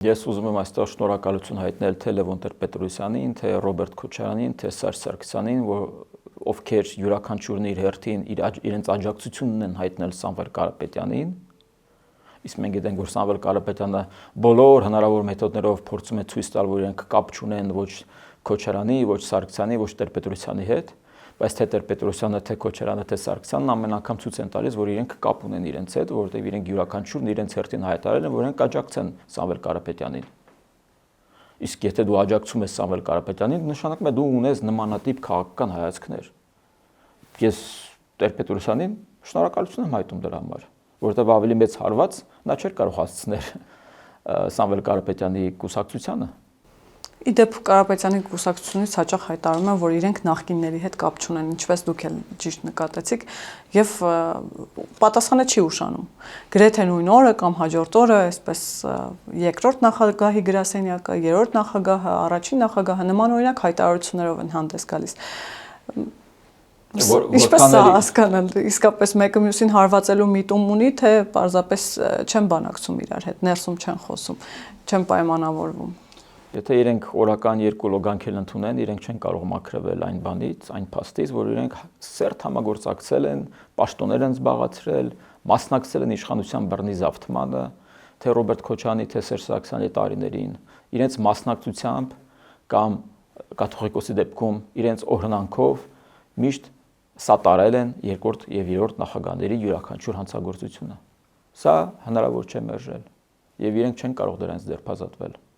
Ես ուզում եմ այստեղ շնորհակալություն հայտնել թե Լևոն Տեր-Պետրոսյանին, թե Ռոբերտ Քոչարյանին, թե Սերժ Սարգսյանին, ովքեր յուրաքանչյուրն իր հերթին իրենց աջակցությունն են հայտնել Սամվել Կարապետյանին։ Իսկ մենք գիտենք, որ Սամվել Կարապետյանը բոլոր հնարավոր մեթոդներով փորձում է ցույց տալ, որ իրենք կապ չունեն ոչ Քոչարյանի, ոչ Սարգսյանի, ոչ Տեր-Պետրոսյանի հետ, բայց թե Տեր-Պետրոսյանը, թե Քոչարյանը, թե Սարգսյանն ամեն անգամ ցույց են տալիս, որ իրենք կապ ունեն իրենց հետ, որովհետև իրենք յուրաքանչյուրն իրենց հերթին հայտարարել են, որ իրենք աջակցեն Սամվել Կարապետյանին։ Իսկ եթե դու աջակցում ես Սամվել Կարապետյանին, նշանակում է դու ունես նմանատիպ քաղաքական հայացքներ։ Ես Տեր-Պետրոսյանին շնորհակալություն եմ հայտնում դրա համար, որովհետև ավելի մեծ հարված նա չէր կարող հասցնել Սամվել Կարապետյանի կուսակցությանը։ Իդեպ Կարապետյանի կուսակցությունից հաճախ հայտարարում են, որ իրենք նախկինների հետ կապ չունեն, ինչպես դուք էլ ճիշտ նկատեցիք, եւ պատասխանը չի ուշանում։ Գրեթե նույն օրը կամ հաջորդ օրը, այսպես երկրորդ նախագահի գրասենյակը, երրորդ նախագահը, առաջին նախագահը նման օրինակ հայտարարություններով են հանդես գալիս։ Ինչպես սա հասկանալ, իսկապես մեկը մյուսին հարվածելու միտում ունի, թե պարզապես չեն բանակցում իրար հետ, ներսում չեն խոսում, չեն պայմանավորվում։ Եթե իրենք օրական երկու լոգանքել ընդունեն, իրենք չեն կարող մաքրվել այն բանից, այն փաստից, որ իրենք սերտ համագործակցել են, պաշտոններ են զբաղացրել, մասնակցել են իշխանության բռնի զավթմանը, թե Ռոբերտ Քոչարյանի, թե Սերժ Սարգսյանի տարիներին, իրենց մասնակցությամբ կամ կաթողիկոսի դեպքում իրենց օրհնանքով միշտ սատարել են երկրորդ եւ երրորդ նախագահների յուրաքանչյուր հանցագործությունը։ Սա հնարավոր չէ մերժել, եւ իրենք չեն կարող դրանից ձերբազատվել։